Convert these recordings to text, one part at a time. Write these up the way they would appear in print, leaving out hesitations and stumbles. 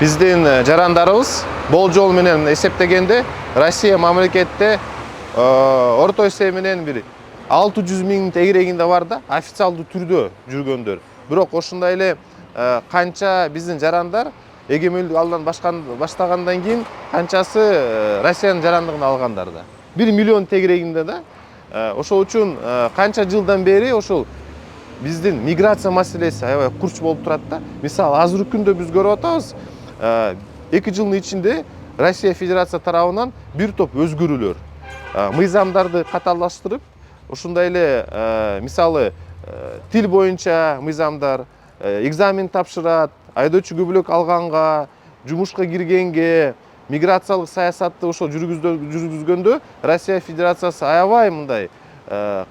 Биздин жарандарыбыз болжол менен эсептегенде Россия мамлекетте орто эсеби менен бир 600 000 тегерегинде бар да, официалдуу түрдө жүргөндөр. Бирок ошондой эле канча биздин жарандар эгемелдик алдан баштагандан кийин канчасы Россиянын жарандыгын алгандар да. 1 миллион тегерегинде да. Ошол үчүн канча жылдан бери ошол биздин миграция маселеси аябай курч болуп турат да. Мисалы, азыркы күндө биз көрүп атабыз, 2 жылдын ичинде Россия Федерация тарабынан бир топ өзгөрүүлөр, мыйзамдарды катаалдаштырып, ушундай эле мисалы тил боюнча мыйзамдар, экзамен тапшырат, айдоочу көбөлөк алганга, жумушка киргенге, миграциялык саясатты ошол жүргүзгөндө Россия Федерациясы аябай мындай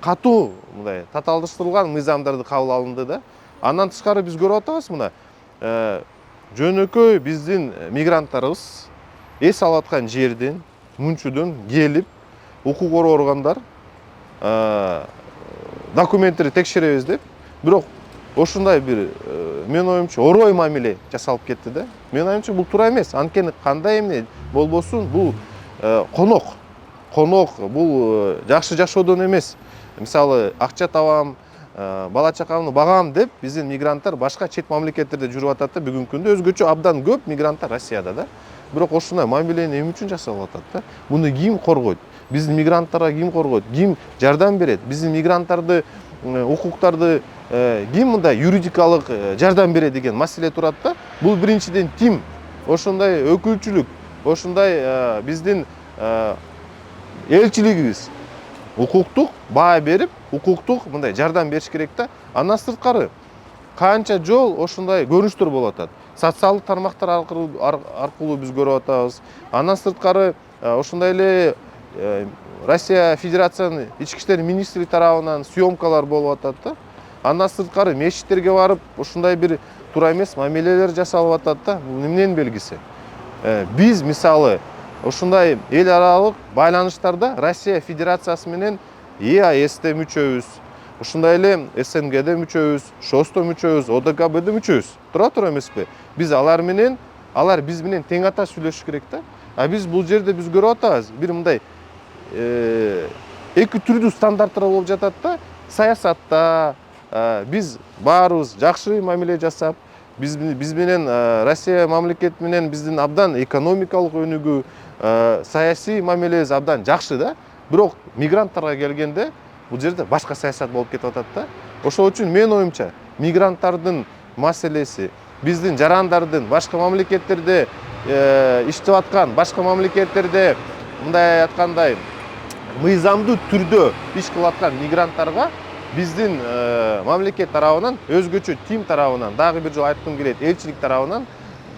катуу мындай татаалдаштырылган мыйзамдарды кабыл алынды да. Андан тышкары биз көрүп атабыз, мына жөнөкөй биздин мигранттарыбыз эс алып аткан жерден, мүнчүдөн келип, укук коргоо органдар документтерди текшеребиз деп, бирок ошундай бир менин оюмча орой мамиле жасалып кетти да. Менин оюмча бул туура эмес. Анткени кандай эмне болбосун, бул конок, бул жакшы жашоодон эмес. Мисалы, акча табам, бала чакамды багам деп биздин мигранттар башка чет мамлекеттерде жүрүп атат да. Бүгүнкү күндө өзгөчө абдан көп мигранттар Россияда да. Бирок ошондой мамилени эмне үчүн жасалып атат да? Муну ким коргойт? Биздин мигранттарга ким коргойт? Ким жардам берет? Биздин мигранттарды, укуктарды ким мындай юридикалык жардам берет деген маселе турат да. Бул биринчиден тим, ошондой өкүлчүлүк, ошондой биздин элчилигибиз укуктук баа берип, укуктук мындай жардам бериш керек да. Андан сырткары канча жол ошондой көрүнүштөр болуп атат. Социалдык тармактар аркылуу биз көрүп атабыз. Андан сырткары ошондой эле Россия Федерациянын ички иштер министри тарабынан съемкалар болуп атат да. Андан сырткары мешиттерге барып, ушундай бир туура эмес мамилелер жасалып атат да. Бул эмненин белгиси? Биз мисалы ушундай эл аралык байланыштарда Россия Федерациясы менен ЕАЭСте мүчөбүз, ушундай эле СНГде мүчөбүз, ШОСто мүчөбүз, ОДКБде мүчөбүз. Туура эмеспи? Биз алар биз менен тең ата сүйлөшүш керек да. А биз бул жерде биз көрүп атабыз, бир мындай эки түрдүү стандарттар болуп жатат да. Саясатта биз баарыбыз жакшы мамиле жасап, биз менен Россия мамлекети менен биздин абдан экономикалык өнүгүү, саясий мамилебиз абдан жакшы да. Бирок мигранттарга келгенде бул жерде башка саясат болуп кетип атат да. Ошол үчүн менин оюмча мигранттардын маселеси, биздин жарандардын башка мамлекеттерде иштеп аткан, башка мамлекеттерде мындай айткандай мыйзамдуу түрдө иш кылып аткан мигранттарга биздин мамлекет тарабынан, өзгөчө тим тарабынан, дагы бир жолу айткым келет, элчилик тарабынан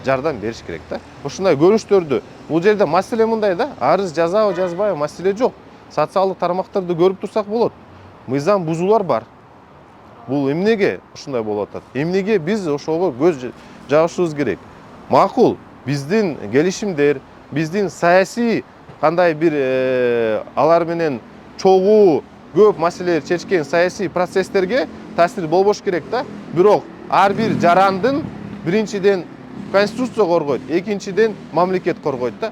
жардам бериш керек да. Ушундай көрүнүштөрдү, бул жерде маселе мындай да, арыз жазабы, жазбайбы маселе жок. Социалдык тармактарды көрүп турсак болот. Мыйзам бузуулар бар. Бул эмнеге ушундай болуп атат? Эмнеге биз ошого көз жабышыбыз керек? Макул, биздин келишимдер, биздин саясий кандай бир алар менен чогуу көп маселелер чечкен саясий процесстерге таасир болбош керек да. Бирок ар бир жарандын биринчиден конституция коргойт, экинчиден мамлекет коргойт да.